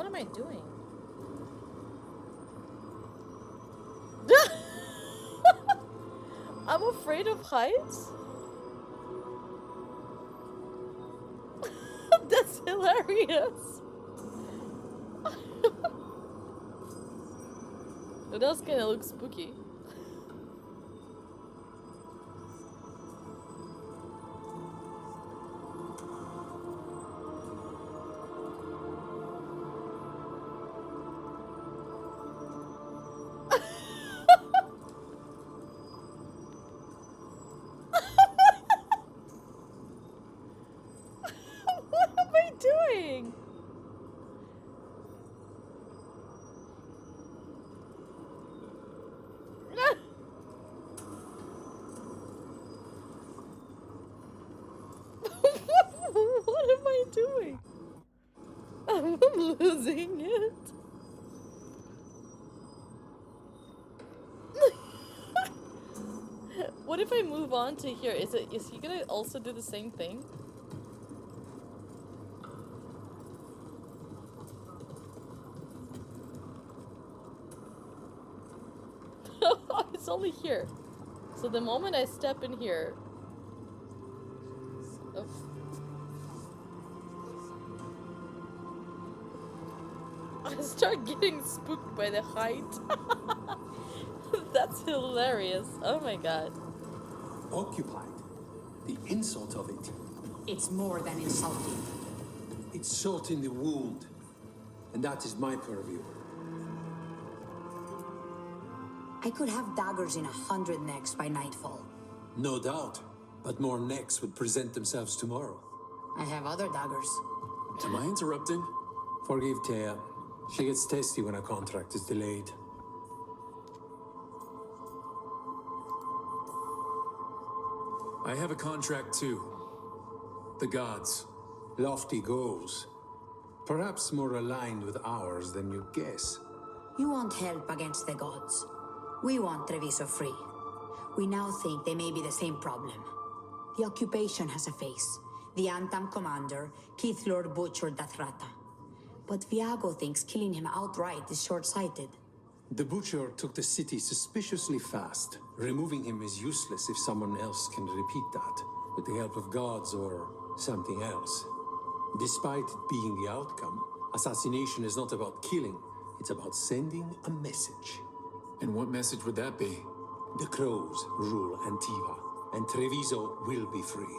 What am I doing? I'm afraid of heights? That's hilarious. It does kind of look spooky. What am I doing? What am I doing? I'm losing it. What if I move on to here? Is he gonna also do the same thing? It's only here. So the moment I step in here... Oh. I start getting spooked by the height. That's hilarious. Oh my god. Occupied. The insult of it. It's more than insulting. It's salt in the wound. And that is my purview. I could have daggers in 100 necks by nightfall. No doubt. But more necks would present themselves tomorrow. I have other daggers. Am I interrupting? Forgive Thea. She gets testy when a contract is delayed. I have a contract too. The gods. Lofty goals. Perhaps more aligned with ours than you'd guess. You want help against the gods. We want Treviso free. We now think they may be the same problem. The occupation has a face. The Antam commander, Keith Lord butchered Dathrata. But Viago thinks killing him outright is short-sighted. The butcher took the city suspiciously fast. Removing him is useless if someone else can repeat that, with the help of gods or something else. Despite it being the outcome, assassination is not about killing, it's about sending a message. And what message would that be? The crows rule Antiva, and Treviso will be free.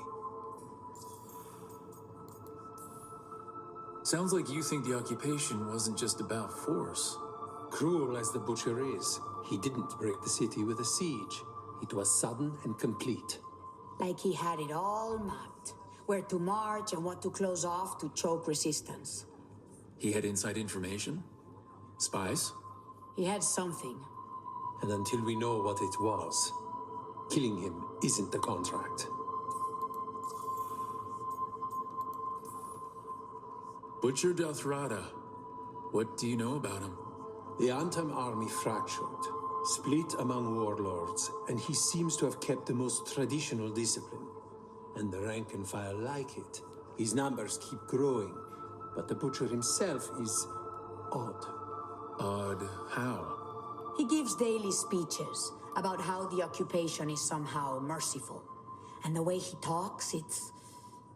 Sounds like you think the occupation wasn't just about force. Cruel as the butcher is, he didn't break the city with a siege. It was sudden and complete. Like he had it all mapped. Where to march and what to close off to choke resistance. He had inside information? Spies? He had something. And until we know what it was, killing him isn't the contract. Butcher Dathrata. What do you know about him? The Antam army fractured, split among warlords, and he seems to have kept the most traditional discipline. And the rank and file like it. His numbers keep growing, but the butcher himself is odd. Odd how? He gives daily speeches about how the occupation is somehow merciful. And the way he talks, it's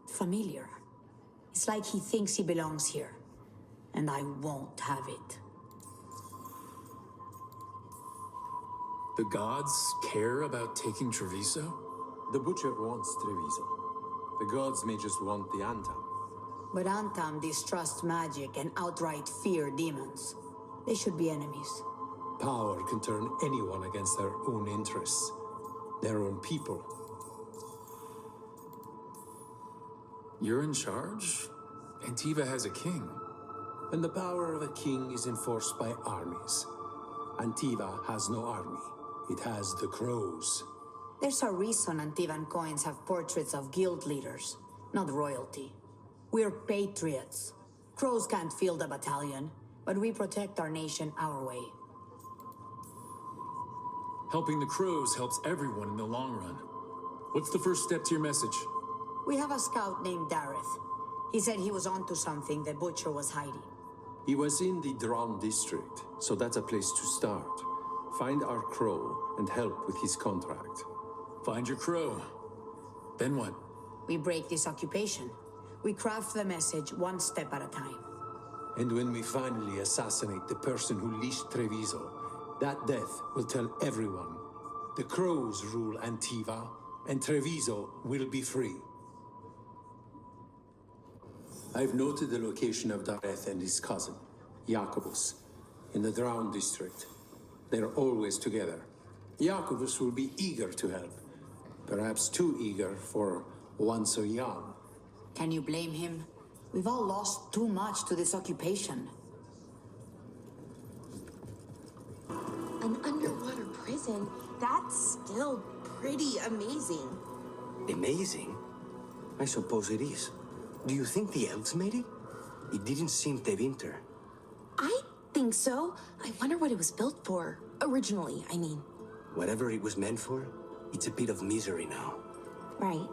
familiar. It's like he thinks he belongs here. And I won't have it. The gods care about taking Treviso? The butcher wants Treviso. The gods may just want the Antam. But Antam distrust magic and outright fear demons. They should be enemies. Power can turn anyone against their own interests, their own people. You're in charge? Antiva has a king. And the power of a king is enforced by armies. Antiva has no army. It has the crows. There's a reason Antivan coins have portraits of guild leaders, not royalty. We're patriots. Crows can't field a battalion, but we protect our nation our way. Helping the crows helps everyone in the long run. What's the first step to your message? We have a scout named Dareth. He said he was onto something the butcher was hiding. He was in the Drown district, so that's a place to start. Find our crow and help with his contract. Find your crow. Then what? We break this occupation. We craft the message one step at a time. And when we finally assassinate the person who leashed Treviso, that death will tell everyone. The crows rule Antiva, and Treviso will be free. I've noted the location of Dareth and his cousin, Jacobus, in the Drown district. They're always together. Jacobus will be eager to help. Perhaps too eager for one so young. Can you blame him? We've all lost too much to this occupation. An underwater prison? That's still pretty amazing. Amazing? I suppose it is. Do you think the elves made it? It didn't seem to winter. I think so. I wonder what it was built for. Originally, I mean. Whatever it was meant for, it's a bit of misery now. Right.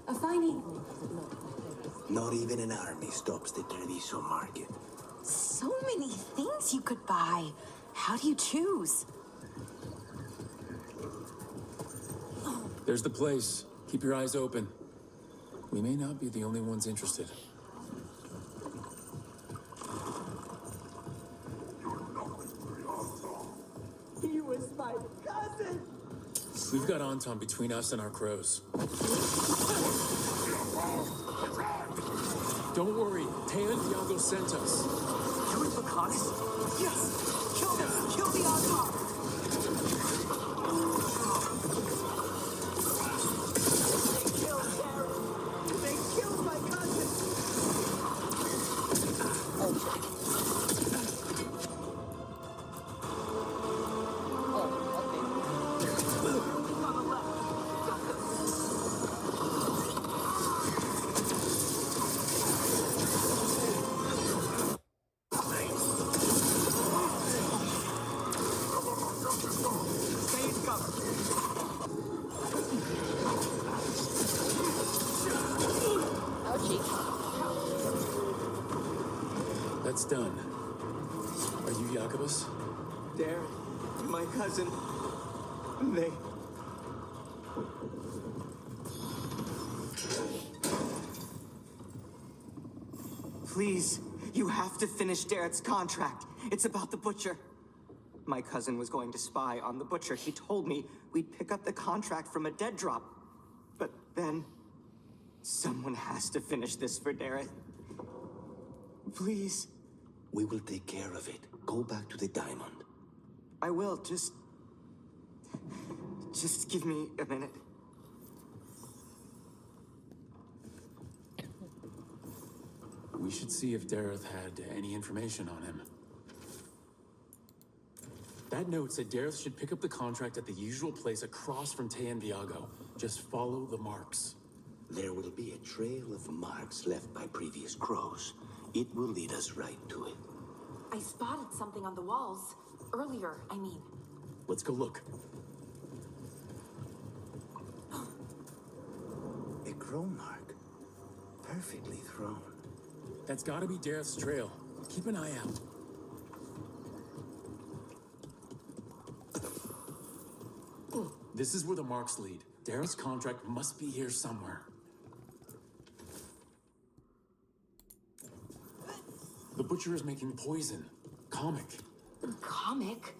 A fine evening. Not even an army stops the Treviso market. So many things you could buy. How do you choose? There's the place. Keep your eyes open. We may not be the only ones interested. He was my cousin! We've got Anton between us and our crows. Don't worry, Teo and Diago sent us. You're Bacanis? Yes! Kill them! Kill the Anton! They killed Terry! They killed my cousin! That's done. Are you Jacobus? Darren, my cousin, they... Please, you have to finish Darrett's contract. It's about the Butcher. My cousin was going to spy on the Butcher. He told me we'd pick up the contract from a dead drop. But then... someone has to finish this for Darrett. Please. We will take care of it. Go back to the diamond. I will, just give me a minute. We should see if Dareth had any information on him. That note said Dareth should pick up the contract at the usual place across from Te and Viago. Just follow the marks. There will be a trail of marks left by previous crows. It will lead us right to it. I spotted something on the walls. Earlier, I mean. Let's go look. A crow mark. Perfectly thrown. That's gotta be Dareth's trail. Keep an eye out. This is where the marks lead. Dareth's contract must be here somewhere. The Butcher is making poison. Comic. Comic?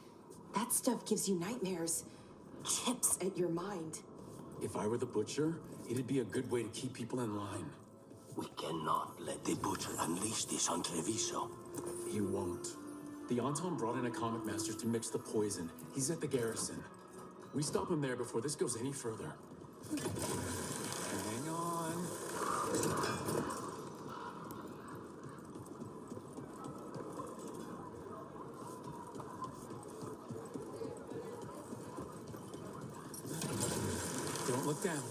That stuff gives you nightmares. Chips at your mind. If I were the Butcher, it'd be a good way to keep people in line. We cannot let the Butcher unleash this on Treviso. He won't. The Anton brought in a comic master to mix the poison. He's at the garrison. We stop him there before this goes any further. Hang on. Don't look down.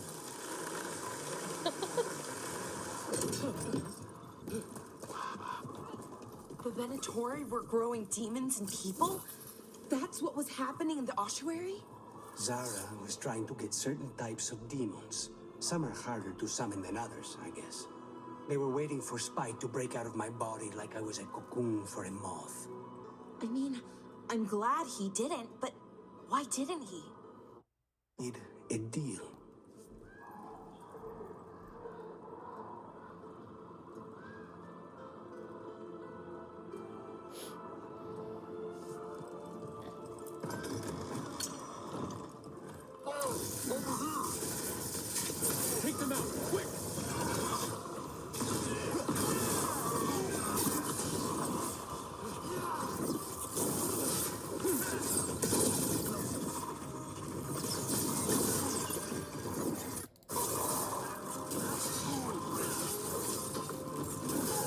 The Venatori were growing demons and people? That's what was happening in the ossuary? Zara was trying to get certain types of demons. Some are harder to summon than others, I guess. They were waiting for spite to break out of my body like I was a cocoon for a moth. I mean, I'm glad he didn't, but why didn't he? Need a deal. Take them out, quick!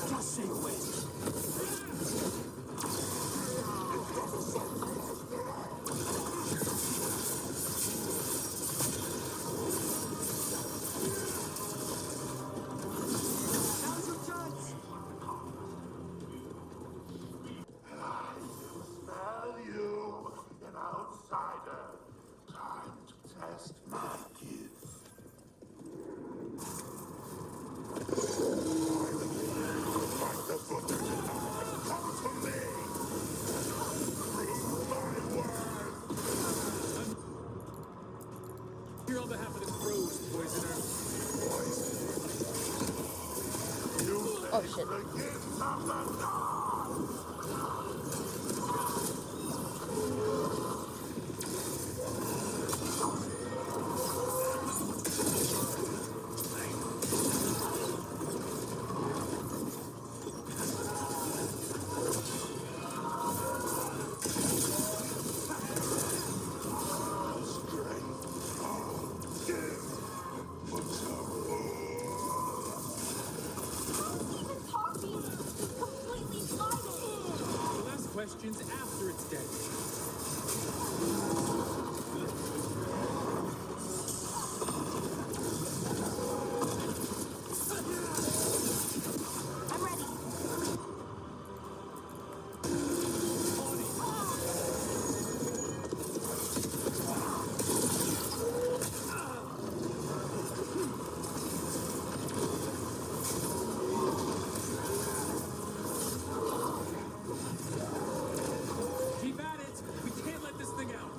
Just say when. Now's your chance. Value an outsider. Time to test my gift. Like the butcher tonight. Come to me. Prove my worth. Here on behalf of the crows, poisoner. You Oh, face shit. the gifts of the gods. We'll ask questions after it's dead. I'm ready. Keep at it! We can't let this thing out!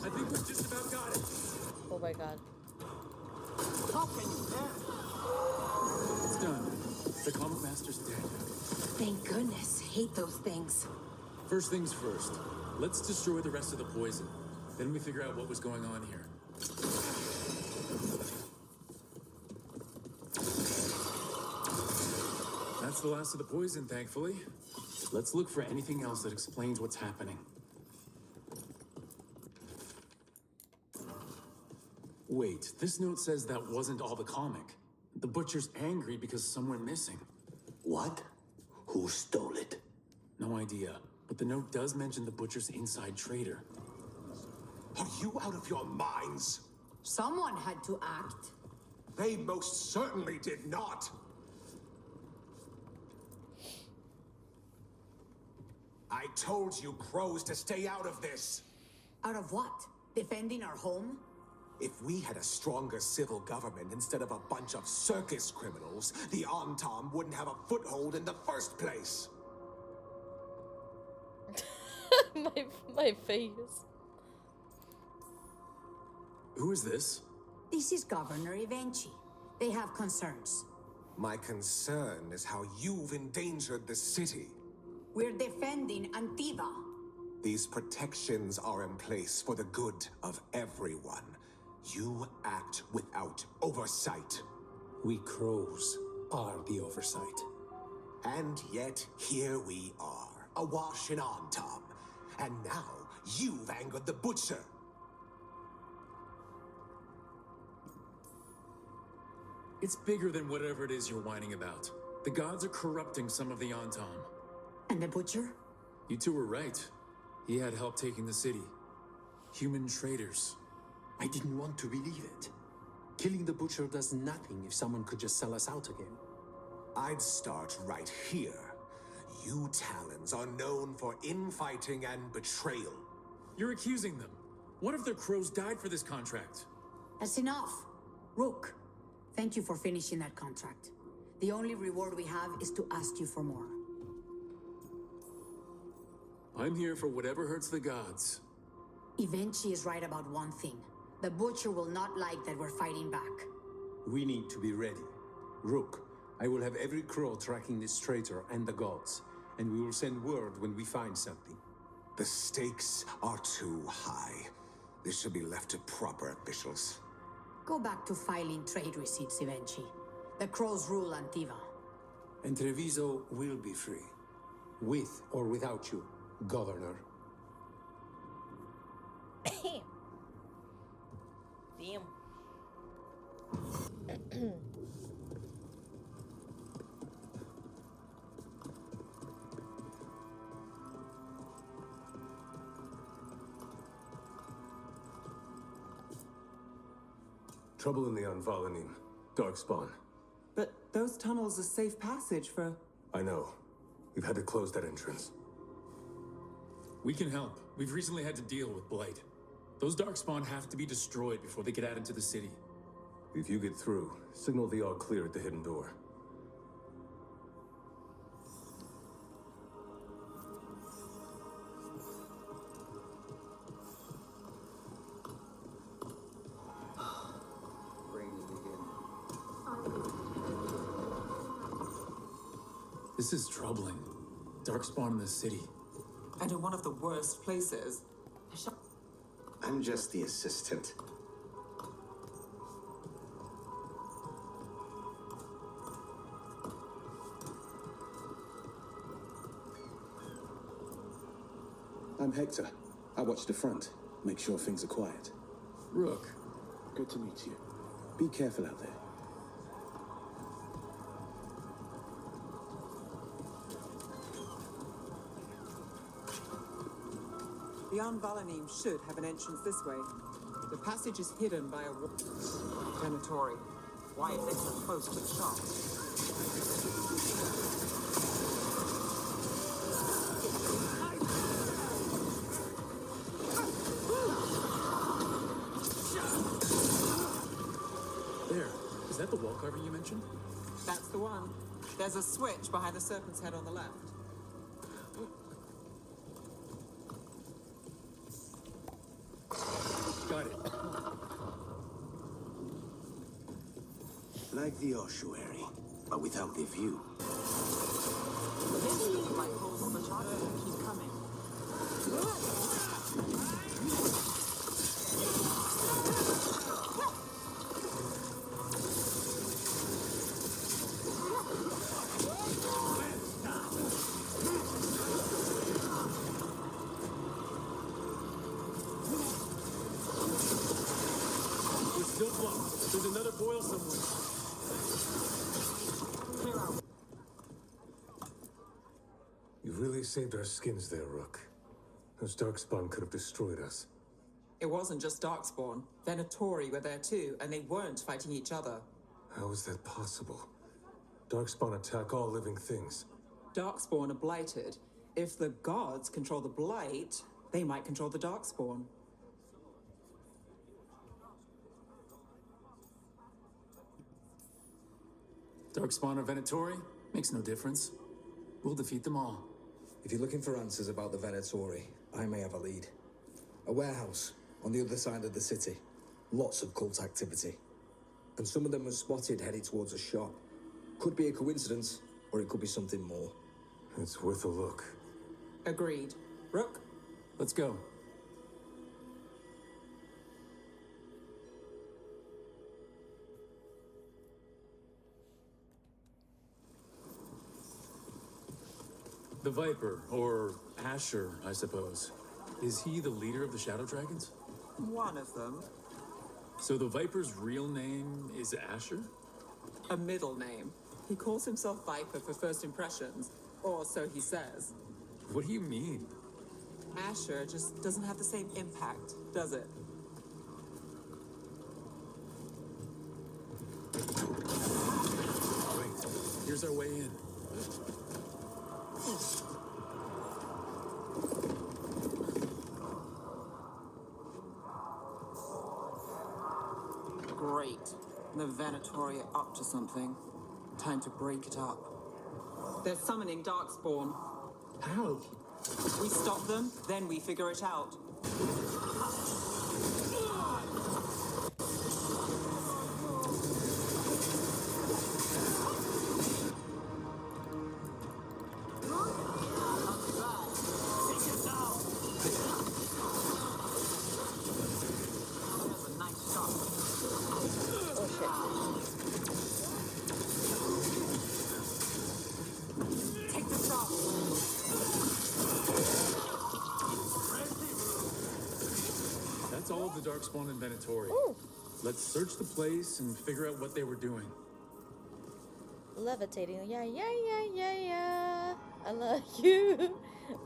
I think we've just about got it. Oh my god. It's done. The comic master's dead. Thank goodness. Hate those things. First things first. Let's destroy the rest of the poison. Then we figure out what was going on here. That's the last of the poison, thankfully. Let's look for anything else that explains what's happening. Wait, this note says that wasn't all the comic. The butcher's angry because some went missing. What? Who stole it? No idea, but the note does mention the butcher's inside trader. Are you out of your minds? Someone had to act. They most certainly did not. I told you crows to stay out of this. Out of what? Defending our home? If we had a stronger civil government instead of a bunch of circus criminals, the Antam wouldn't have a foothold in the first place. my face. Who is this? This is Governor Evenchi. They have concerns. My concern is how you've endangered the city. We're defending Antiva. These protections are in place for the good of everyone. You act without oversight. We crows are the oversight. And yet, here we are, awash in Antam. And now, you've angered the butcher. It's bigger than whatever it is you're whining about. The gods are corrupting some of the Antam. And the butcher? You two were right. He had help taking the city. Human traitors. I didn't want to believe it. Killing the butcher does nothing if someone could just sell us out again. I'd start right here. You Talons are known for infighting and betrayal. You're accusing them. What if their crows died for this contract? That's enough. Rook, thank you for finishing that contract. The only reward we have is to ask you for more. I'm here for whatever hurts the gods. Evenchi is right about one thing. The Butcher will not like that we're fighting back. We need to be ready. Rook, I will have every crow tracking this traitor and the gods, and we will send word when we find something. The stakes are too high. This should be left to proper officials. Go back to filing trade receipts, Evenchi. The crows rule Antiva. And Treviso will be free. With or without you, Governor. Damn. Trouble in the Anvalanim. Darkspawn. But those tunnels are safe passage for... I know. We've had to close that entrance. We can help. We've recently had to deal with Blight. Those Darkspawn have to be destroyed before they get out into the city. If you get through, signal the all clear at the hidden door. This is troubling. Darkspawn in the city. And in one of the worst places. I'm just the assistant. I'm Hector. I watch the front. Make sure things are quiet. Rook. Good to meet you. Be careful out there. The Anvalanim should have an entrance this way. The passage is hidden by a wall. Venatori. Why are they so close to the shop? There. Is that the wall carving you mentioned? That's the one. There's a switch behind the serpent's head on the left. Got it. Like the ossuary, but without the view. Like holes on the chart, keep coming. We're still blocked. There's another boil somewhere. Clear out. You really saved our skins there, Rook. Those Darkspawn could have destroyed us. It wasn't just Darkspawn. Venatori were there too, and they weren't fighting each other. How is that possible? Darkspawn attack all living things. Darkspawn are blighted. If the gods control the blight, they might control the Darkspawn. Darkspawn or Venatori? Makes no difference. We'll defeat them all. If you're looking for answers about the Venatori, I may have a lead. A warehouse on the other side of the city. Lots of cult activity. And some of them were spotted heading towards a shop. Could be a coincidence, or it could be something more. It's worth a look. Agreed. Rook? Let's go. The Viper, or Asher, I suppose. Is he the leader of the Shadow Dragons? One of them. So the Viper's real name is Asher? A middle name. He calls himself Viper for first impressions, or so he says. What do you mean? Asher just doesn't have the same impact, does it? Great. Here's our way in. Great. The Venatori are up to something. Time to break it up. They're summoning Darkspawn. How? We stop them, then we figure it out. Oh shit. Take the shot. That's all of the Darkspawn inventory. Ooh. Let's search the place and figure out what they were doing. Levitating. Yeah, yeah, yeah, yeah, yeah. I love you.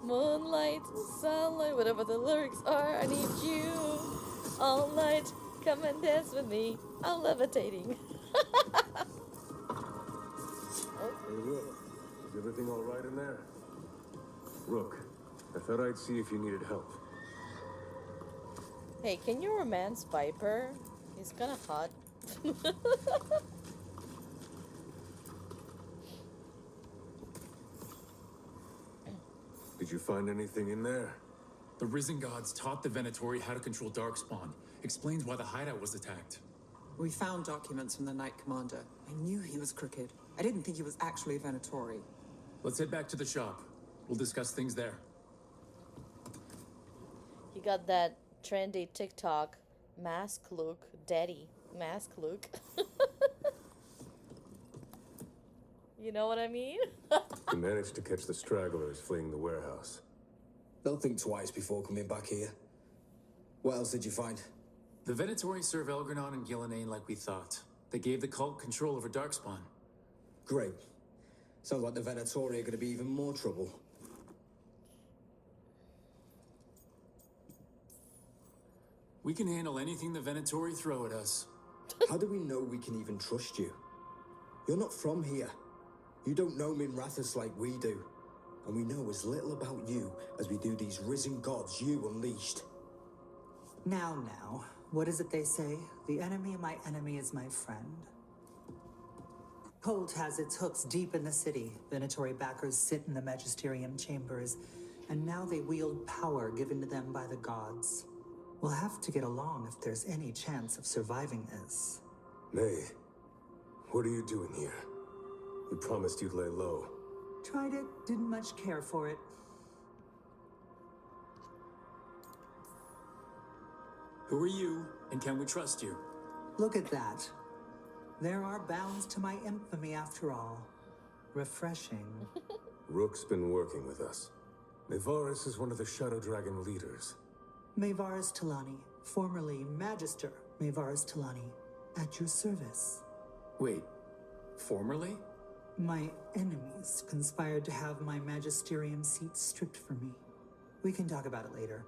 Moonlight, sunlight, whatever the lyrics are. I need you all night. Come and dance with me. I'm levitating. Hey, Rook. Is everything all right in there? Rook, I thought I'd see if you needed help. Hey, can you romance Viper? He's kind of hot. Did you find anything in there? The Risen Gods taught the Venatori how to control Darkspawn. Explains why the hideout was attacked. We found documents from the Knight Commander. I knew he was crooked. I didn't think he was actually a Venatori. Let's head back to the shop. We'll discuss things there. He got that trendy TikTok mask look, daddy mask look. You know what I mean? You managed to catch the stragglers fleeing the warehouse. They'll think twice before coming back here. What else did you find? The Venatori serve Veilguard and Gillenane like we thought. They gave the cult control over Darkspawn. Great. Sounds like the Venatori are going to be even more trouble. We can handle anything the Venatori throw at us. How do we know we can even trust you? You're not from here. You don't know Minrathous like we do. And we know as little about you as we do these risen gods you unleashed. Now, what is it they say? The enemy of my enemy is my friend. Cult has its hooks deep in the city. Venatori backers sit in the magisterium chambers, and now they wield power given to them by the gods. We'll have to get along if there's any chance of surviving this. May, what are you doing here? You promised you'd lay low. Tried it, didn't much care for it. Who are you, and can we trust you? Look at that. There are bounds to my infamy after all. Refreshing. Rook's been working with us. Nevaris is one of the Shadow Dragon leaders. Maevaris Talani, formerly Magister Maevaris Talani, at your service. Wait, formerly? My enemies conspired to have my magisterium seat stripped from me. We can talk about it later,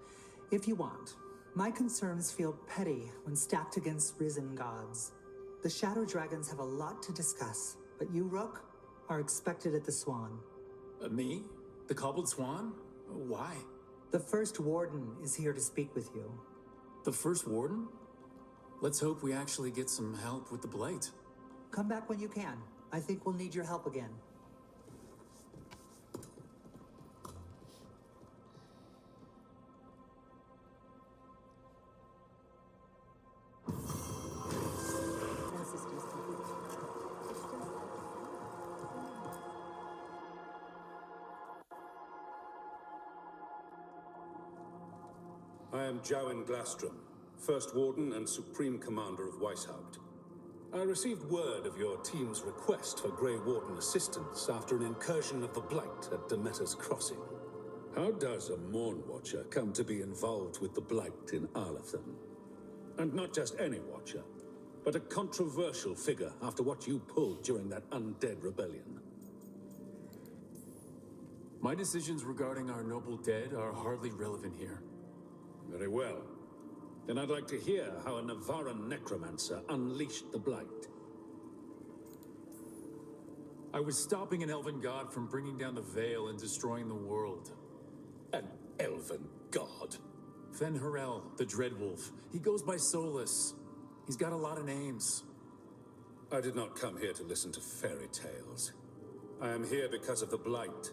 if you want. My concerns feel petty when stacked against risen gods. The Shadow Dragons have a lot to discuss, but you, Rook, are expected at the Swan. Me? The Cobbled Swan? Why? The First Warden is here to speak with you. The First Warden? Let's hope we actually get some help with the Blight. Come back when you can. I think we'll need your help again. I am Jowin Glastrom, First Warden and Supreme Commander of Weishaupt. I received word of your team's request for Grey Warden assistance after an incursion of the Blight at Demeter's Crossing. How does a Morn Watcher come to be involved with the Blight in Arlathan? And not just any Watcher, but a controversial figure after what you pulled during that undead rebellion. My decisions regarding our noble dead are hardly relevant here. Very well. Then I'd like to hear how a Navaran necromancer unleashed the Blight. I was stopping an elven god from bringing down the Veil and destroying the world. An elven god? Fen Harel, the Dreadwolf. He goes by Solus. He's got a lot of names. I did not come here to listen to fairy tales. I am here because of the Blight.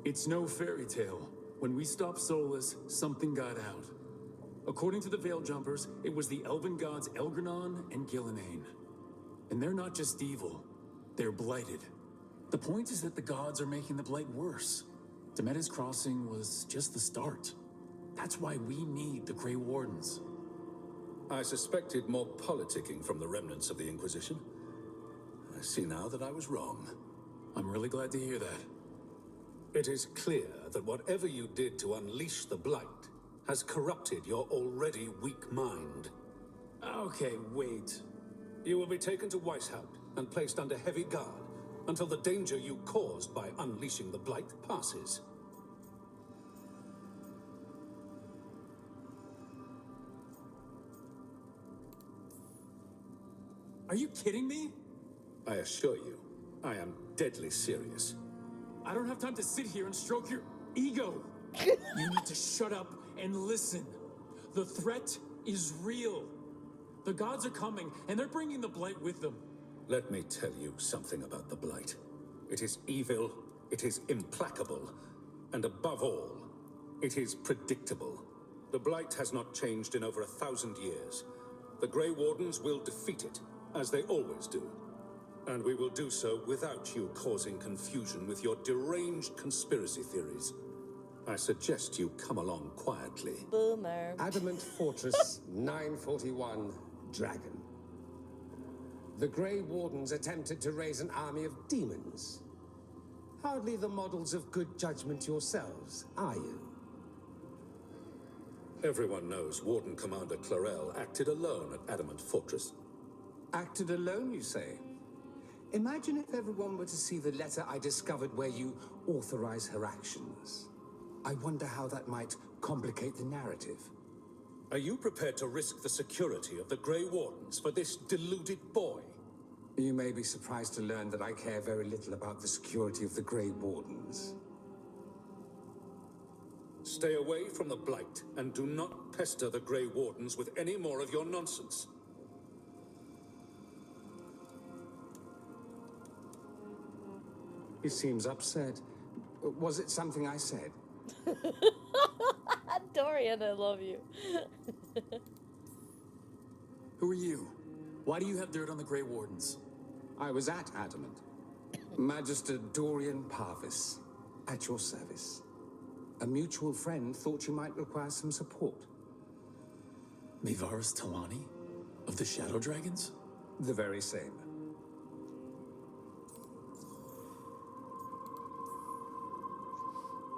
It's no fairy tale. When we stopped Solus, something got out. According to the Veil Jumpers, it was the Elven gods Elgranon and Gillenane. And they're not just evil, they're blighted. The point is that the gods are making the Blight worse. Demeter's Crossing was just the start. That's why we need the Grey Wardens. I suspected more politicking from the remnants of the Inquisition. I see now that I was wrong. I'm really glad to hear that. It is clear that whatever you did to unleash the Blight has corrupted your already weak mind. Okay, wait. You will be taken to Weishaupt and placed under heavy guard until the danger you caused by unleashing the Blight passes. Are you kidding me? I assure you, I am deadly serious. I don't have time to sit here and stroke your ego. You need to shut up and listen. The threat is real. The gods are coming, and they're bringing the Blight with them. Let me tell you something about the Blight. It is evil, it is implacable, and above all, it is predictable. The Blight has not changed in over 1,000 years. The Grey Wardens will defeat it, as they always do. And we will do so without you causing confusion with your deranged conspiracy theories. I suggest you come along quietly. Boomer. Adamant Fortress 941, Dragon. The Grey Wardens attempted to raise an army of demons. Hardly the models of good judgment yourselves, are you? Everyone knows Warden Commander Clarel acted alone at Adamant Fortress. Acted alone, you say? Imagine if everyone were to see the letter I discovered where you authorize her actions. I wonder how that might complicate the narrative. Are you prepared to risk the security of the Grey Wardens for this deluded boy? You may be surprised to learn that I care very little about the security of the Grey Wardens. Stay away from the Blight, and do not pester the Grey Wardens with any more of your nonsense. He seems upset. Was it something I said? Dorian, I love you. Who are you? Why do you have dirt on the Grey Wardens? I was at Adamant. Magister Dorian Parvis, at your service. A mutual friend thought you might require some support. Mivaris Talani? Of the Shadow Dragons? The very same.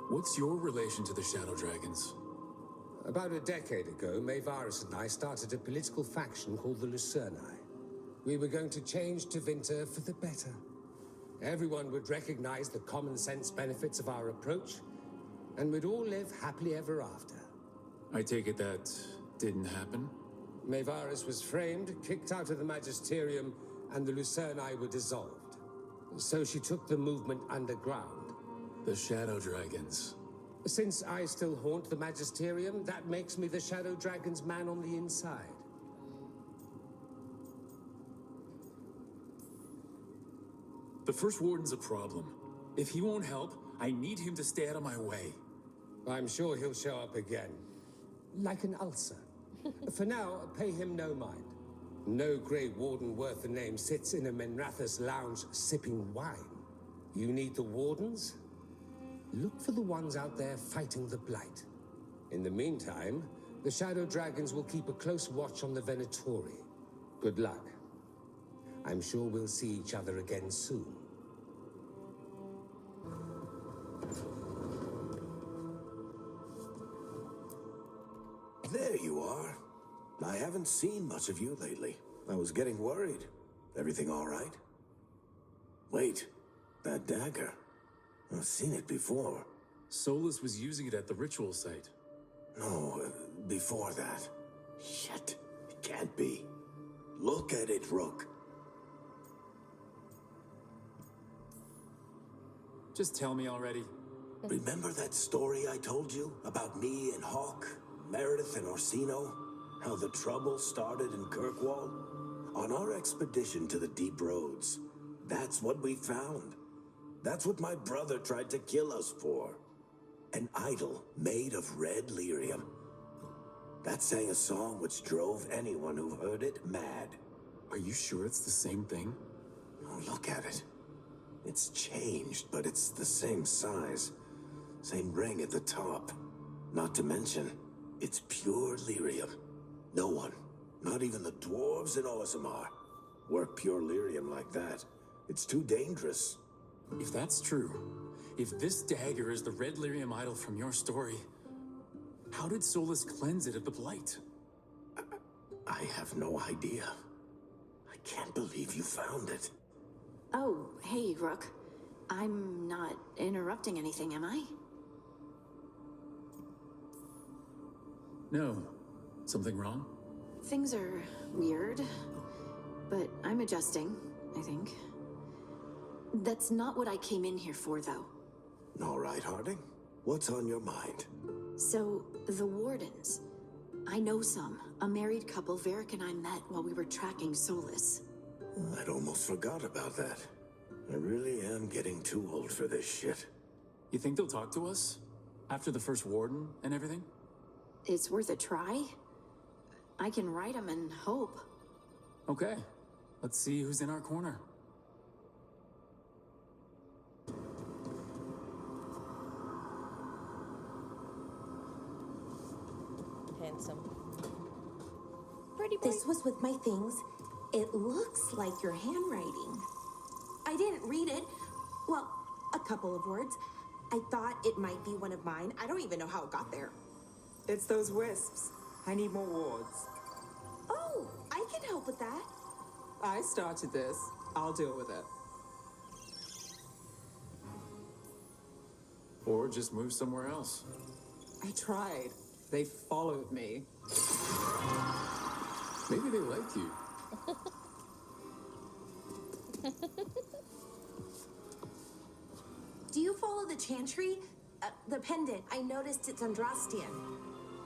What's your relation to the Shadow Dragons? About a decade ago, Mivaris and I started a political faction called the Lucerni. We were going to change Tevinter for the better. Everyone would recognize the common sense benefits of our approach, and we'd all live happily ever after. I take it that didn't happen? Mivaris was framed, kicked out of the Magisterium, and the Lucerni were dissolved. So she took the movement underground. The Shadow Dragons. Since I still haunt the Magisterium, that makes me the Shadow Dragon's man on the inside. The First Warden's a problem. If he won't help, I need him to stay out of my way. I'm sure he'll show up again. Like an ulcer. For now, pay him no mind. No Grey Warden worth the name sits in a Menrathus lounge sipping wine. You need the Wardens? Look for the ones out there fighting the Blight. In the meantime, the Shadow Dragons will keep a close watch on the Venatori. Good luck. I'm sure we'll see each other again soon. There you are. I haven't seen much of you lately. I was getting worried. Everything all right? Wait, that dagger. I've seen it before. Solus was using it at the ritual site. No, before that. Shit, it can't be. Look at it, Rook. Just tell me already. Remember that story I told you about me and Hawk, Meredith and Orsino? How the trouble started in Kirkwall? On our expedition to the deep roads, that's what we found. That's what my brother tried to kill us for. An idol made of red lyrium. That sang a song which drove anyone who heard it mad. Are you sure it's the same thing? Oh, look at it. It's changed, but it's the same size. Same ring at the top. Not to mention, it's pure lyrium. No one, not even the dwarves in Orzammar, work pure lyrium like that. It's too dangerous. If that's true, if this dagger is the red lyrium idol from your story, how did Solus cleanse it of the blight? I have no idea. I can't believe you found it. Oh, hey, Rook. I'm not interrupting anything, am I? No. Something wrong? Things are weird, but I'm adjusting, I think. That's not what I came in here for, though. All right, Harding. What's on your mind? So, the Wardens. I know some. A married couple Varric and I met while we were tracking Solus. I'd almost forgot about that. I really am getting too old for this shit. You think they'll talk to us? After the first warden and everything? It's worth a try. I can write them and hope. Okay. Let's see who's in our corner. Handsome. Pretty boy. This was with my things. It looks like your handwriting. I didn't read it. Well, a couple of words. I thought it might be one of mine. I don't even know how it got there. It's those wisps. I need more wards. Oh, I can help with that. I started this. I'll deal with it. Or just move somewhere else. I tried. They followed me. Maybe they like you. Do you follow the chantry? The pendant. I noticed it's Andrastian.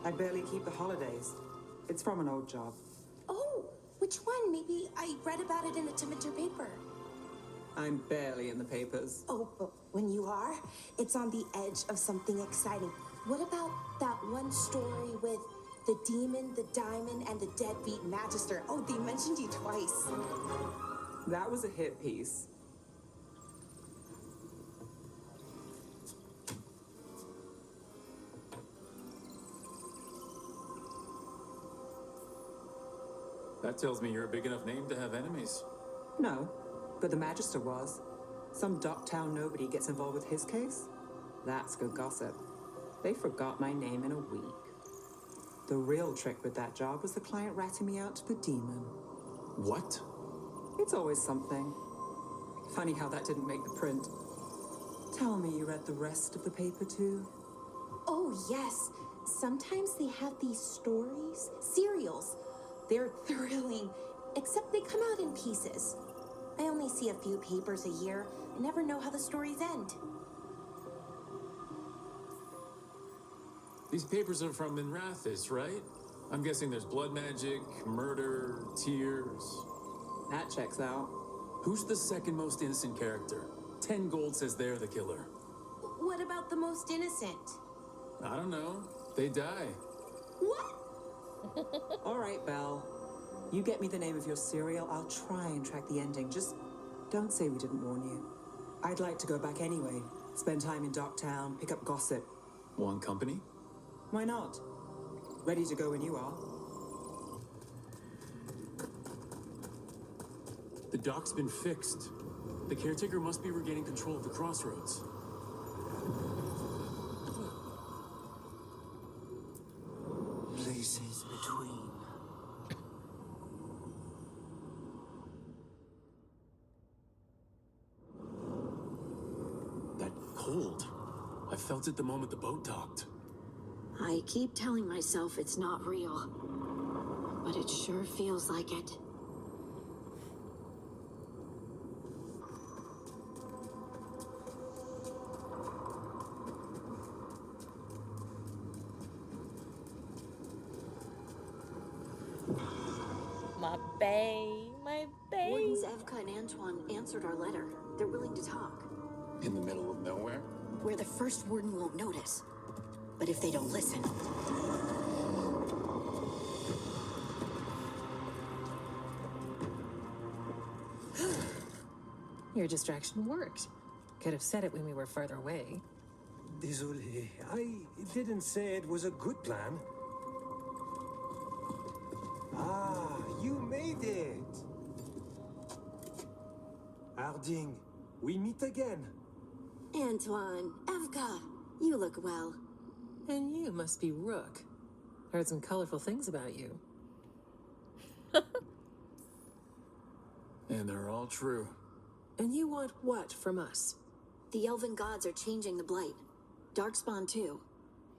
I barely keep the holidays. It's from an old job. Oh, which one? Maybe I read about it in a Timidor paper. I'm barely in the papers. Oh, but when you are, it's on the edge of something exciting. What about that one story with the demon, the diamond, and the deadbeat magister? Oh, they mentioned you twice. That was a hit piece. That tells me you're a big enough name to have enemies. No, but the magister was. Some Docktown nobody gets involved with his case. That's good gossip. They forgot my name in a week. The real trick with that job was the client ratting me out to the demon. What? It's always something. Funny how that didn't make the print. Tell me you read the rest of the paper too? Oh, yes. Sometimes they have these stories, serials. They're thrilling, except they come out in pieces. I only see a few papers a year. I never know how the stories end. These papers are from Minrathis, right? I'm guessing there's blood magic, murder, tears. That checks out. Who's the second most innocent character? 10 gold says they're the killer. What about the most innocent? I don't know. They die. What? All right, Belle. You get me the name of your serial, I'll try and track the ending. Just don't say we didn't warn you. I'd like to go back anyway. Spend time in Docktown, pick up gossip. Want company? Why not? Ready to go when you are. The dock's been fixed. The caretaker must be regaining control of the crossroads. Places between. That cold. I felt it the moment the boat docked. I keep telling myself it's not real, but it sure feels like it. My bae. My bae. Wardens Evka and Antoine answered our letter. They're willing to talk. In the middle of nowhere? Where the first warden won't notice. But if they don't listen... Your distraction worked. Could have said it when we were farther away. Désolé, I didn't say it was a good plan. Ah, you made it! Harding, we meet again. Antoine, Evka, you look well. And you must be Rook. Heard some colorful things about you. And they're all true. And you want what from us? The elven gods are changing the Blight. Darkspawn too.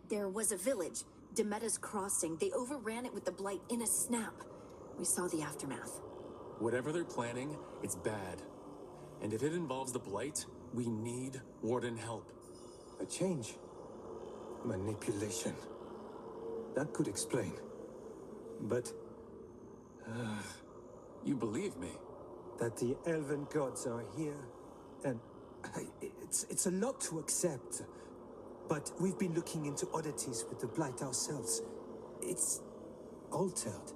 There was a village, Demetta's Crossing. They overran it with the Blight in a snap. We saw the aftermath. Whatever they're planning, it's bad. And if it involves the Blight, we need Warden help. A change. Manipulation. That could explain. But... You believe me? That the elven gods are here, and it's a lot to accept. But we've been looking into oddities with the Blight ourselves. It's altered.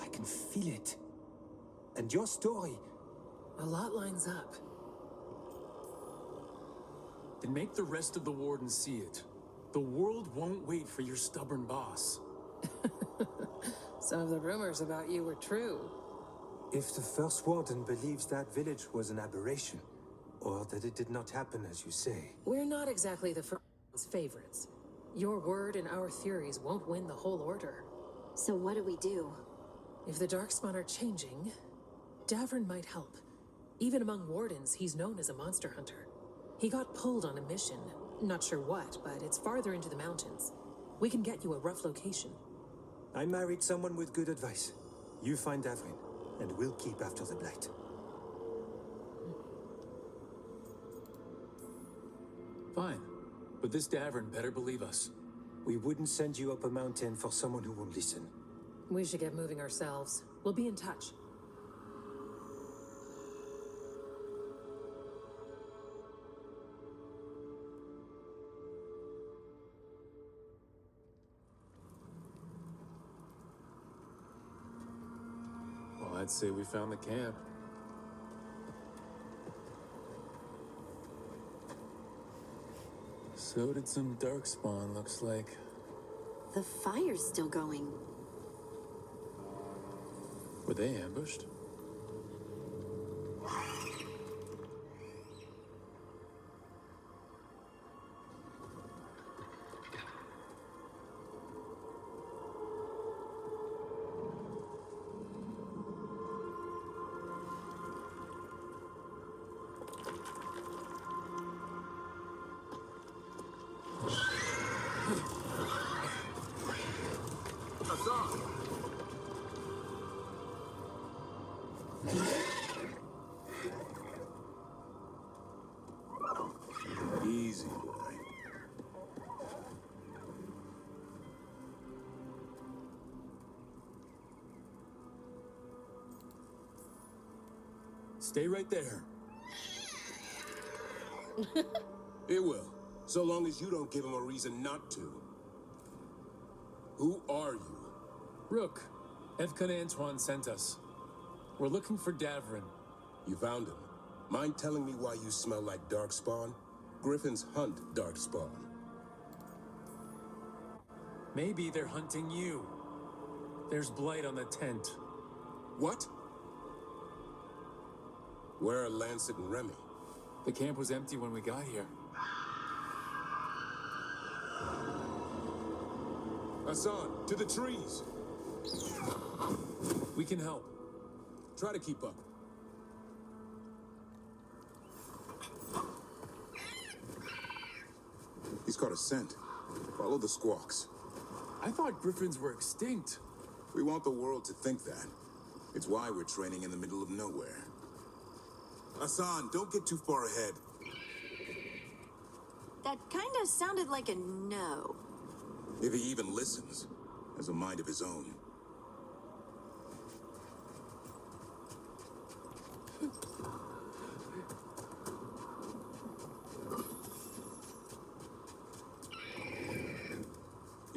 I can feel it. And your story... A lot lines up. Then make the rest of the Wardens see it. The world won't wait for your stubborn boss. Some of the rumors about you were true. If the first warden believes that village was an aberration, or that it did not happen as you say... We're not exactly the first favorites. Your word and our theories won't win the whole order. So what do we do? If the Darkspawn are changing, Davrin might help. Even among wardens, he's known as a monster hunter. He got pulled on a mission. Not sure what, but it's farther into the mountains. We can get you a rough location. I married someone with good advice. You find Davrin, and we'll keep after the Blight. Fine. But this Davrin better believe us. We wouldn't send you up a mountain for someone who won't listen. We should get moving ourselves. We'll be in touch. Well, I'd say we found the camp. So did some Darkspawn, looks like. The fire's still going. Were they ambushed? Easy, boy. Stay right there. It will, so long as you don't give him a reason not to. Who are you? Rook. Evka and Antoine sent us. We're looking for Davrin. You found him. Mind telling me why you smell like Darkspawn? Griffins hunt Darkspawn. Maybe they're hunting you. There's blight on the tent. What? Where are Lancet and Remy? The camp was empty when we got here. Hassan, to the trees! We can help. Try to keep up. He's caught a scent. Follow the squawks. I thought griffins were extinct. We want the world to think that. It's why we're training in the middle of nowhere. Hassan, don't get too far ahead. That kind of sounded like a no. If he even listens, has a mind of his own.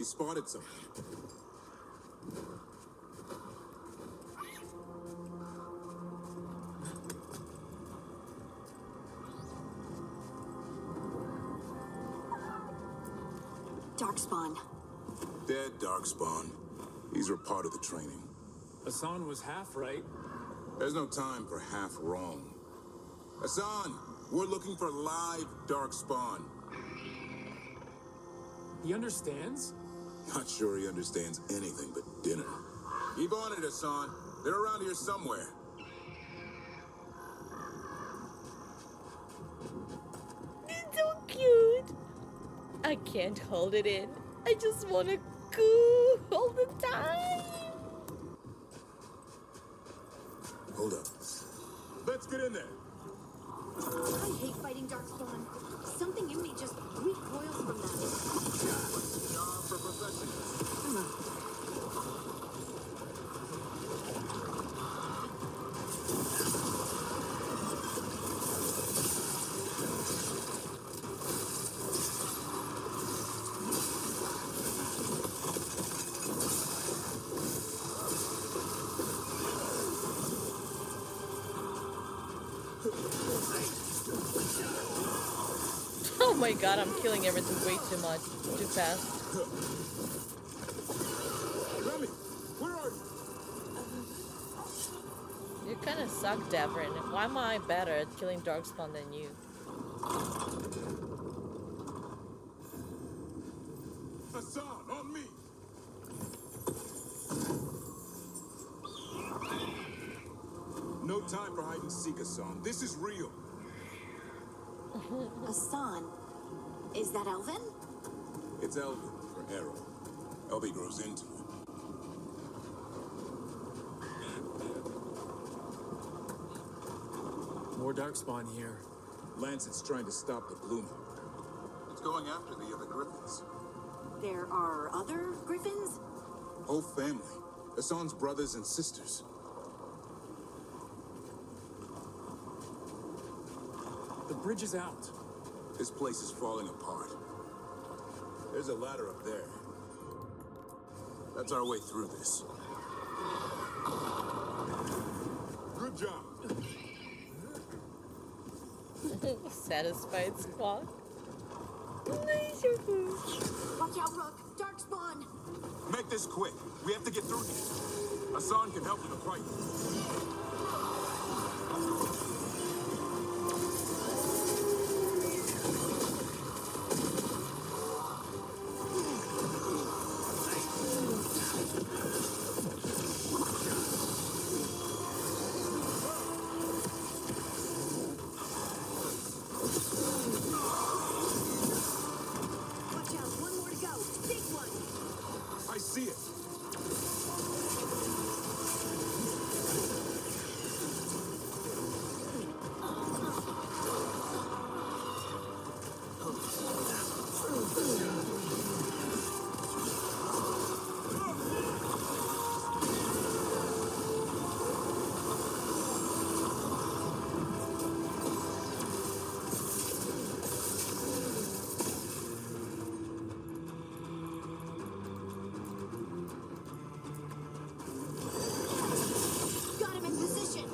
spotted something. Darkspawn. Dead Darkspawn. These were part of the training. Hassan was half right. There's no time for half wrong. Hassan, we're looking for live Darkspawn. He understands? Not sure he understands anything but dinner. Keep on it, Hassan. They're around here somewhere. It's so cute. I can't hold it in. I just want to goo all the time. Hold up. Let's get in there. I hate fighting Darkspawn. Something in me just recoils from that. Job for professionals. Oh my god, I'm killing everything way too much, too fast. Remy, where are you? You kind of suck, Davrin. Why am I better at killing Darkspawn than you? Hassan, on me. No time for hide and seek, Hassan. This is real. Hassan. Is that Elvin? It's Elvin for Arrow. Elby grows into it. More Darkspawn here. Lancet's trying to stop the Gloomhaven. It's going after the other Griffins. There are other Griffins? Whole family. Hassan's brothers and sisters. The bridge is out. This place is falling apart. There's a ladder up there. That's our way through this. Good job. Satisfied squawk. Watch out, Rook! Darkspawn! Make this quick. We have to get through here. Hassan can help in the fight. Watch out, one more to go. Big one! I see it. Got him in position!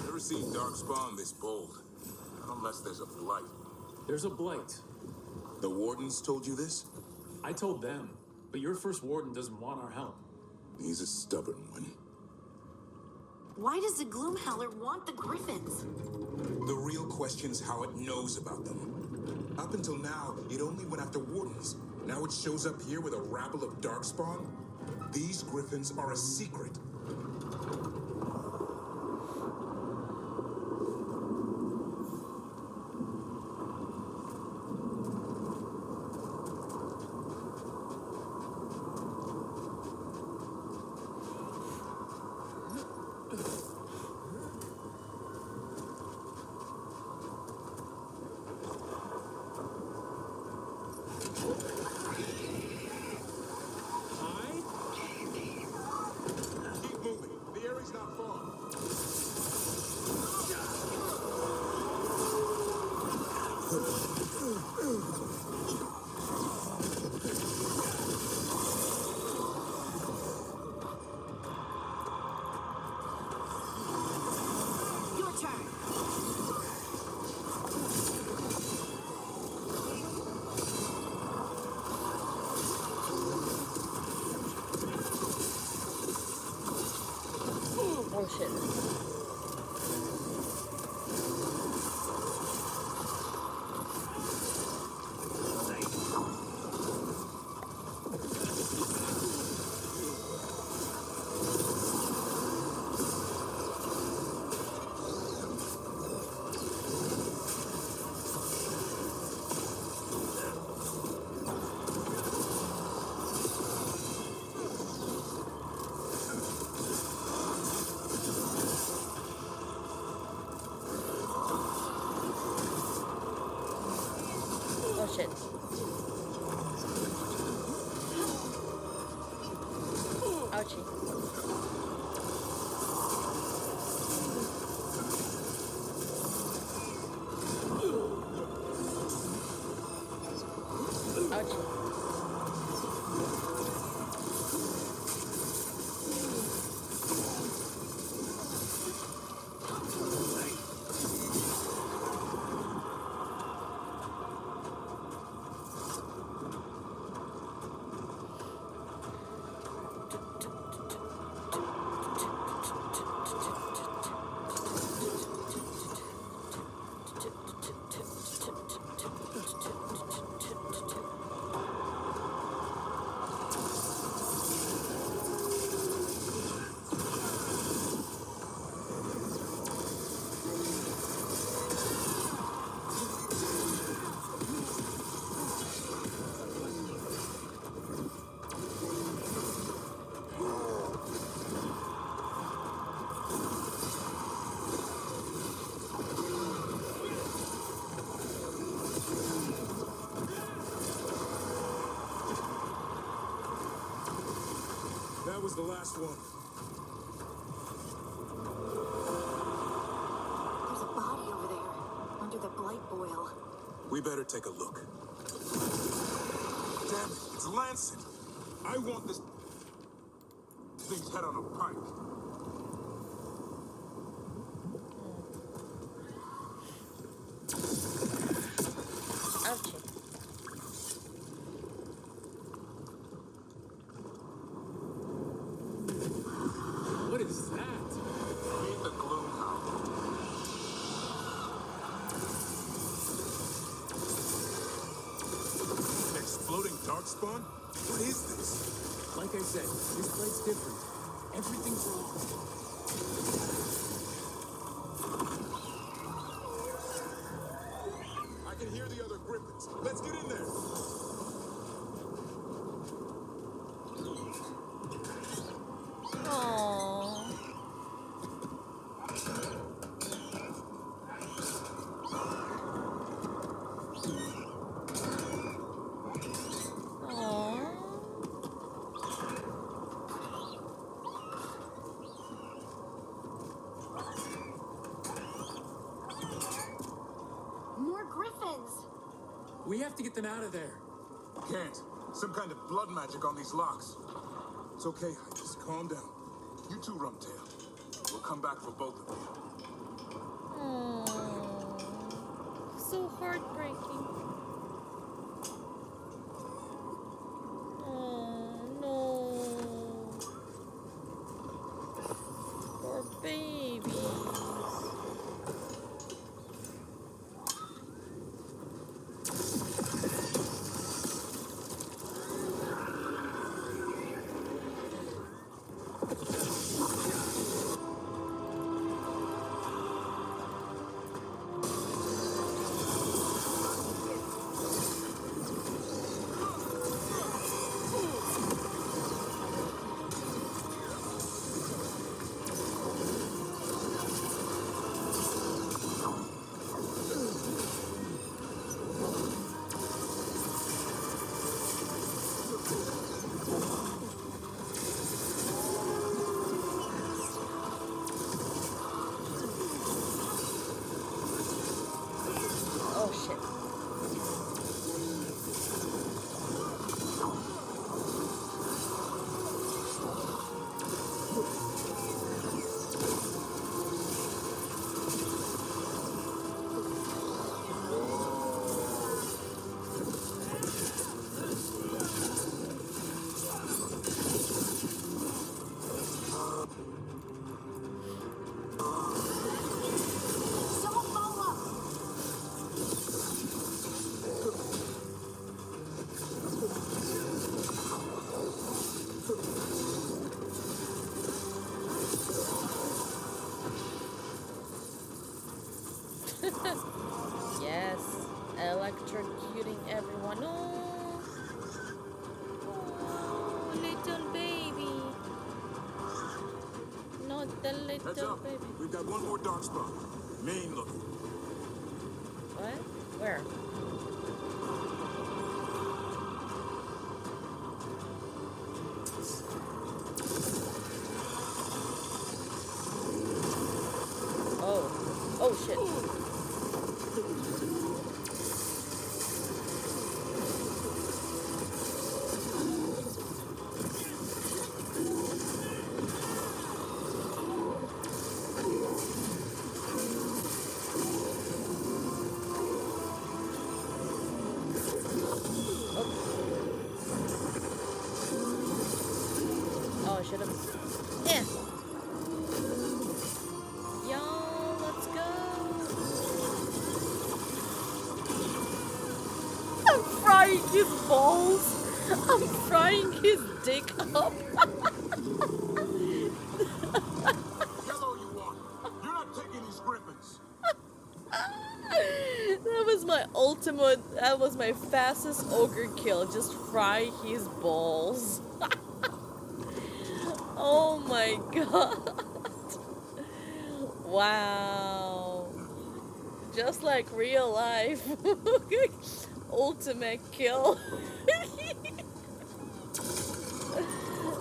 Never seen Darkspawn this bold. Unless there's a blight. There's a blight. The wardens told you this? I told them, but your first warden doesn't want our help. He's a stubborn one. Why does the Gloomhowler want the Griffins? The real question's how it knows about them. Up until now, it only went after wardens. Now it shows up here with a rabble of Darkspawn? These Griffins are a secret. Oh shit. Oh shit. Ouchie. Ouchie. That was the last one. There's a body over there, under the blight boil. We better take a look. Damn it, it's Lancet. I want this thing's head on a pike. Ouchie. What is that? Meet the Gloomhound. An exploding darkspawn? What is this? Like I said, this blade's different. Everything's wrong. I can hear the other griffins. Let's get in there. Aww. Aww. More griffins! We have to get them out of there. Can't. Some kind of blood magic on these locks. It's okay, just calm down. You too, Rumtail. We'll come back for both of you. Aww. So heartbreaking. Oh no. Poor babies. Oh shit. the Heads little up. baby. We've got one more dark spot. Main looking. What? Where? Oh. Oh shit. Oh, I should have. Yeah. Y'all, let's go. I'm frying his balls. I'm frying his dick up. Yellow you want. You're not taking these griffins. That was my ultimate. That was my fastest ogre kill. Just fry his balls. Oh my god. Wow. Just like real life. Ultimate kill.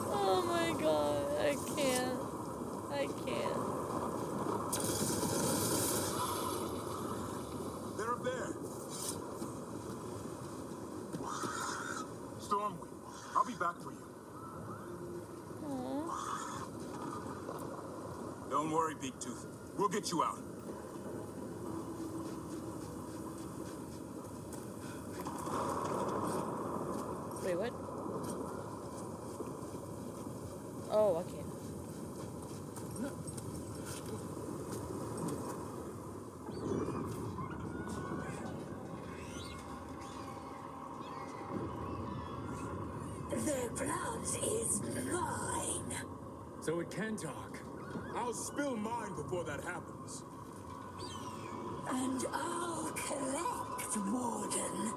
Oh my god. I can't. I can't. They're up there. Stormwind, I'll be back for you. Don't worry, Big Tooth. We'll get you out. Wait, what? Oh, okay. Their blood is mine. So it can talk. I'll spill mine before that happens. And I'll collect, Warden,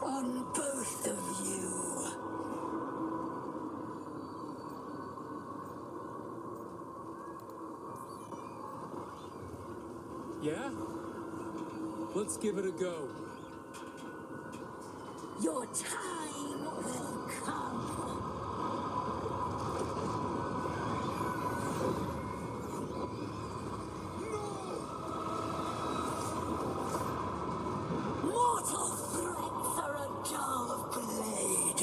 on both of you. Yeah? Let's give it a go. Your time will come. Mortal threat for a dull blade.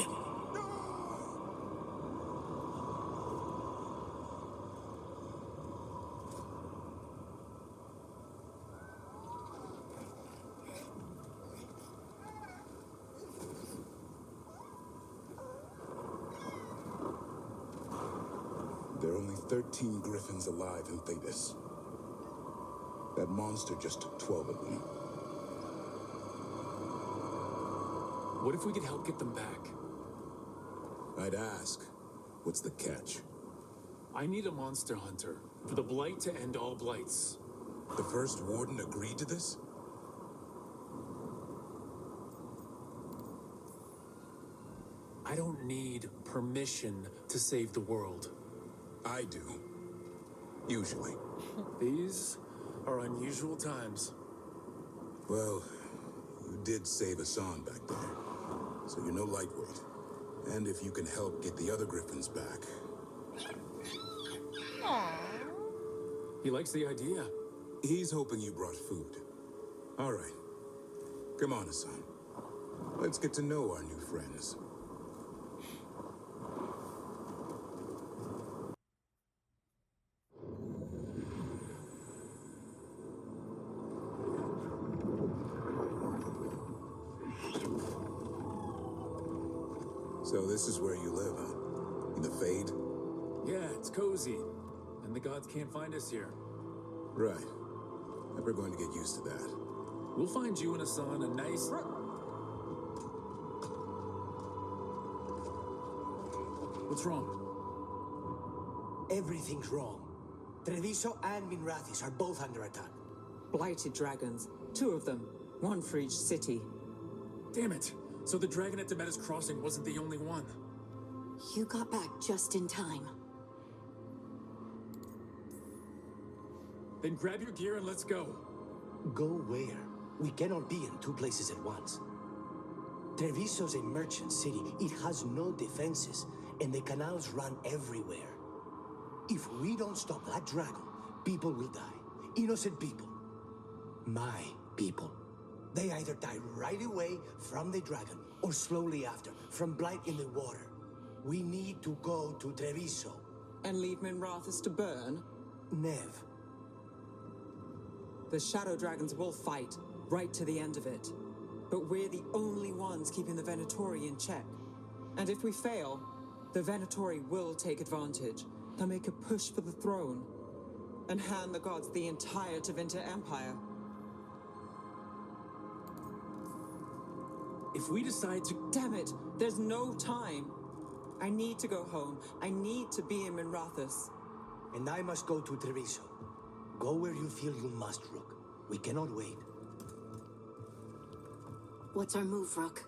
There are only 13 griffins alive in Thetis. That monster just took 12 of them. What if we could help get them back? I'd ask, what's the catch? I need a monster hunter for the blight to end all blights. The first warden agreed to this? I don't need permission to save the world. I do. Usually. These are unusual times. Well, you did save Hassan back there, so you're no lightweight. And if you can help get the other griffins back. He likes the idea. He's hoping you brought food. All right. Come on, Hassan. Let's get to know our new friends. So this is where you live, huh? In the Fade? Yeah, it's cozy. And the gods can't find us here. Right. Never going to get used to that. We'll find you and Hassan a nice... What's wrong? Everything's wrong. Treviso and Minrathis are both under attack. Blighted dragons. 2 of them. 1 for each city. Damn it. So the dragon at Demeter's Crossing wasn't the only one. You got back just in time. Then grab your gear and let's go. Go where? We cannot be in two places at once. Treviso's a merchant city. It has no defenses, and the canals run everywhere. If we don't stop that dragon, people will die. Innocent people. My people. They either die right away from the dragon, or slowly after, from blight in the water. We need to go to Treviso. And leave Minrathous to burn? Nev. The Shadow Dragons will fight, right to the end of it. But we're the only ones keeping the Venatori in check. And if we fail, the Venatori will take advantage. They'll make a push for the throne, and hand the gods the entire Tevinter Empire. If we decide to... Damn it! There's no time! I need to go home. I need to be in Minrathous. And I must go to Treviso. Go where you feel you must, Rook. We cannot wait. What's our move, Rook?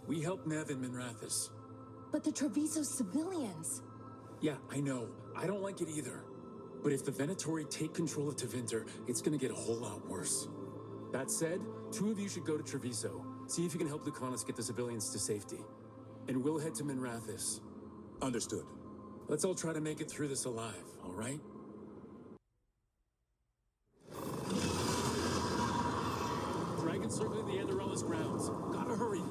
We help Nev in Minrathous. But the Treviso civilians... Yeah, I know. I don't like it either. But if the Venatori take control of Tevinter, it's gonna get a whole lot worse. That said, 2 of you should go to Treviso. See if you can help Lucanus get the civilians to safety. And we'll head to Minrathous. Understood. Let's all try to make it through this alive, all right? Dragon circling the Anderella's grounds. Gotta hurry.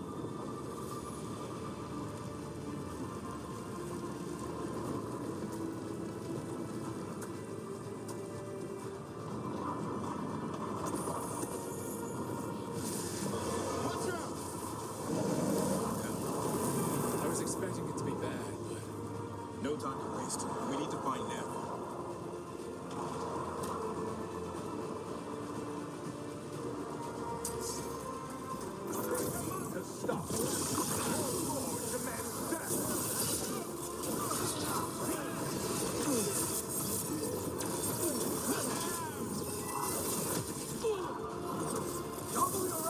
I was expecting it to be bad, but... No time to waste. We need to find Nev. Stop! Your lord demands death! Double your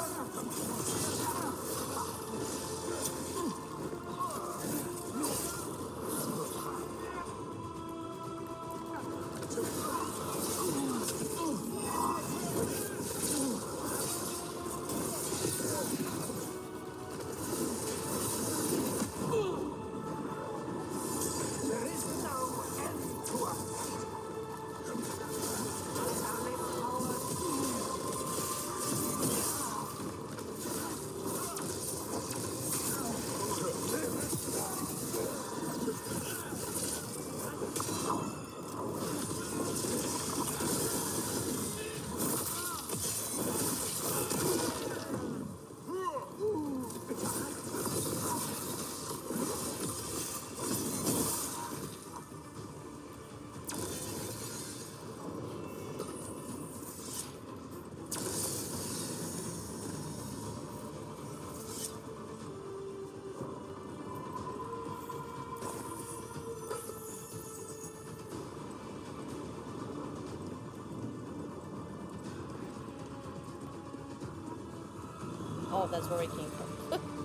Oh, that's where we came from.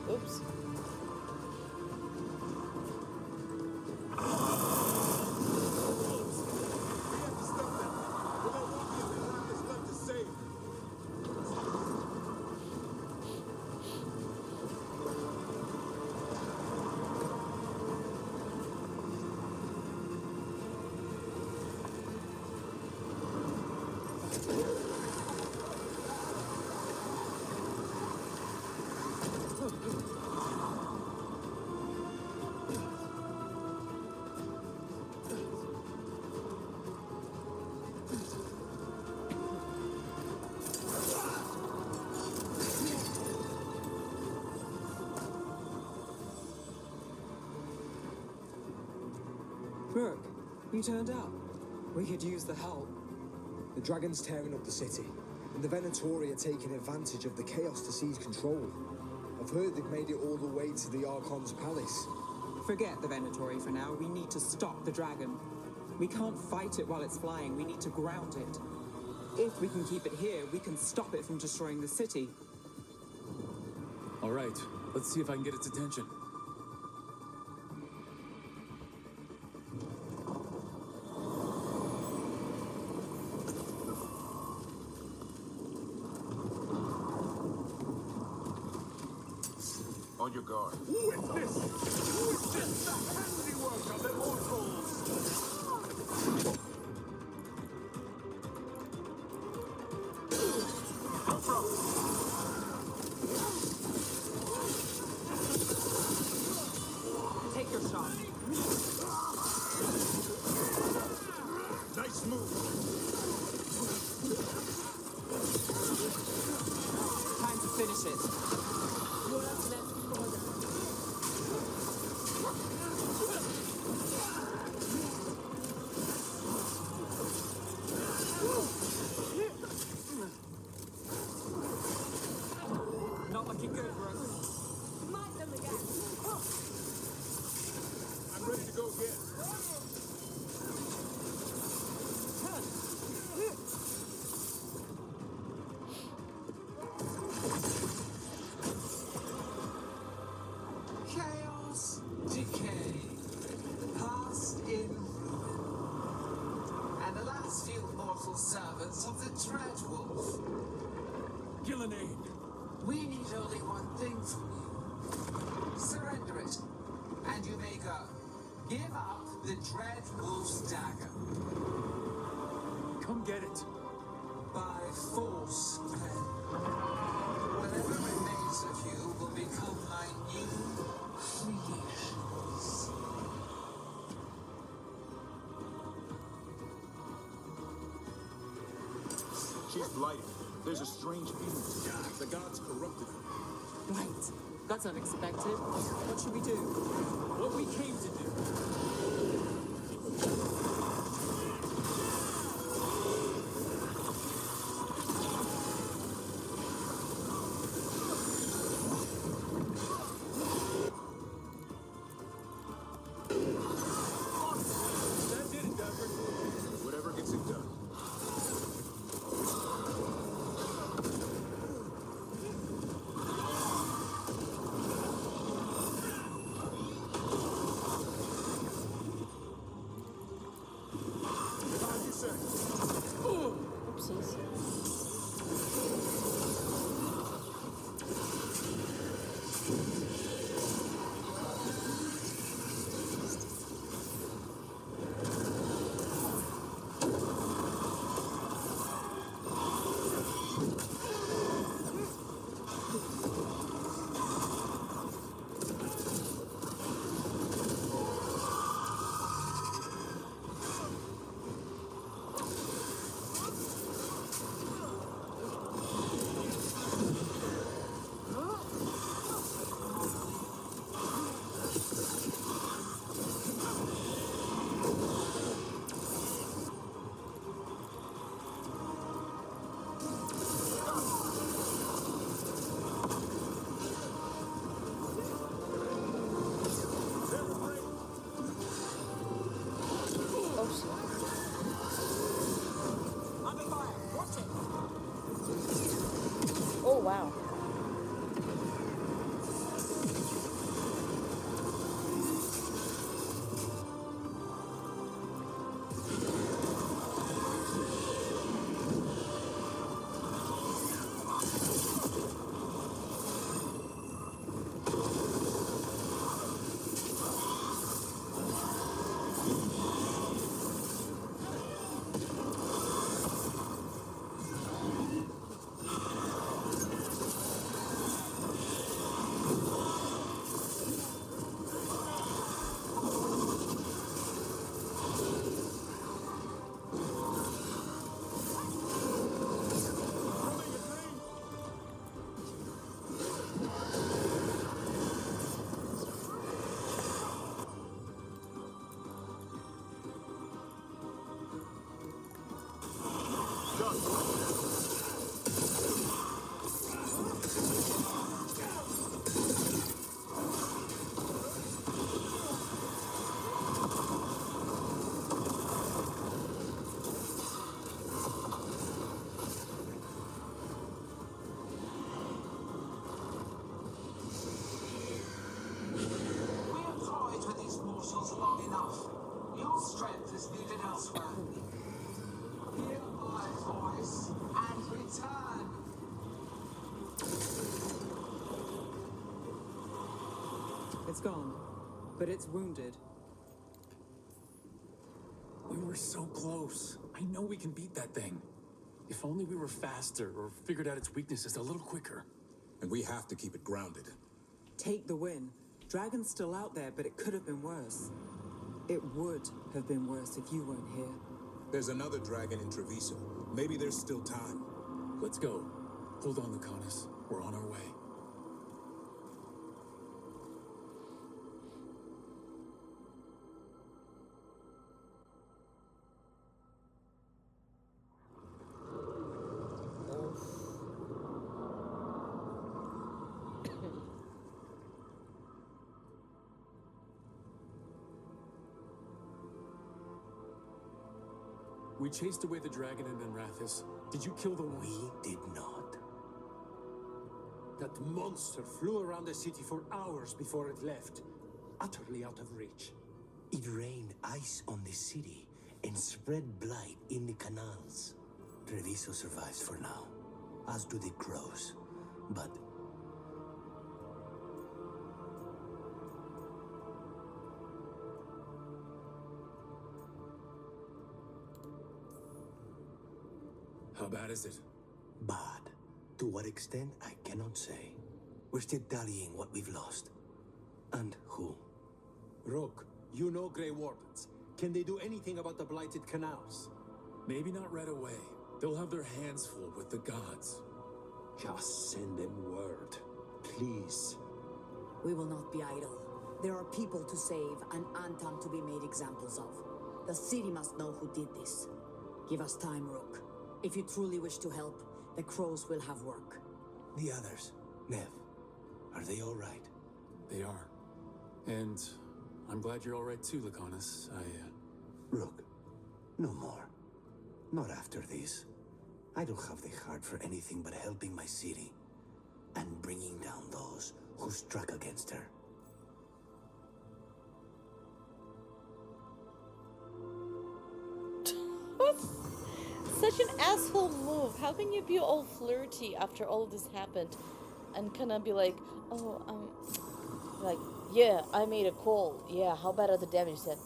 Oops. Rook, you turned up. We could use the help. The dragon's tearing up the city, and the Venatori are taking advantage of the chaos to seize control. I've heard they've made it all the way to the Archon's palace. Forget the Venatori for now. We need to stop the dragon. We can't fight it while it's flying. We need to ground it. If we can keep it here, we can stop it from destroying the city. All right, let's see if I can get its attention. On your guard. Witness the handiwork of immortals! Take your shot. Nice move. Time to finish it. Not looking good, Brooke. I'm ready to go again. Chaos, decay, past in ruin, and the last few mortal servants of the Dreadwolf. Gillenane. We need only one thing from you. Surrender it, and you may go. Give up the Dreadwolf's dagger. Come get it. By force, Pen. Whatever remains of you will become my new creations. She's blighted. There's a strange feeling. The gods corrupted her. Right. That's unexpected. What should we do? What we came to do. That did it, Duffer. Whatever gets it done. It's gone, but it's wounded. We were so close. I know we can beat that thing. If only we were faster or figured out its weaknesses a little quicker. And we have to keep it grounded. Take the win. Dragon's still out there, but it could have been worse. It would have been worse if you weren't here. There's another dragon in Treviso. Maybe there's still time. Let's go. Hold on, Lucanus. We're on our way. We chased away the dragon in Menrathis. Did you kill the one? We did not. That monster flew around the city for hours before it left, utterly out of reach. It rained ice on the city and spread blight in the canals. Treviso survives for now, as do the crows. But how bad is it? bad. To what extent, I cannot say. We're still tallying what we've lost. And who. Rook, you know Grey Wardens. Can they do anything about the blighted canals? Maybe not right away. They'll have their hands full with the gods. Just send them word, please. We will not be idle. There are people to save and Antam to be made examples of. The city must know who did this. Give us time, Rook. If you truly wish to help, the crows will have work. The others, Nev, are they all right? They are. And I'm glad you're all right too, Lucanus. Rook, no more. Not after this. I don't have the heart for anything but helping my city and bringing down those who struck against her. Such an asshole move. How can you be all flirty after all of this happened and kind of be like, oh, like, yeah, I made a call. Yeah, how bad are the damage? Said,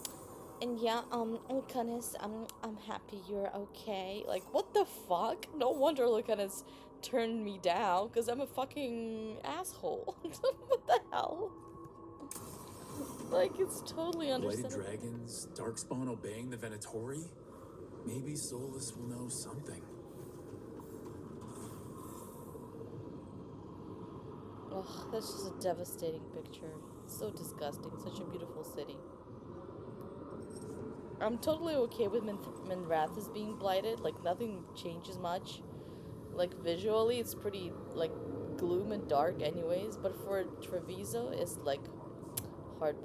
and yeah, Lucanus, I'm happy you're okay. Like, what the fuck? No wonder Lucanus turned me down, because I'm a fucking asshole. What the hell? Like, it's totally understandable. Blighted dragons, Darkspawn obeying the Venatori? Maybe Solus will know something. Ugh, that's just a devastating picture. So disgusting. Such a beautiful city. I'm totally okay with Menrathis being blighted. Like, nothing changes much. Like, visually, it's pretty, like, gloom and dark anyways. But for Treviso, it's, like, heartbreaking.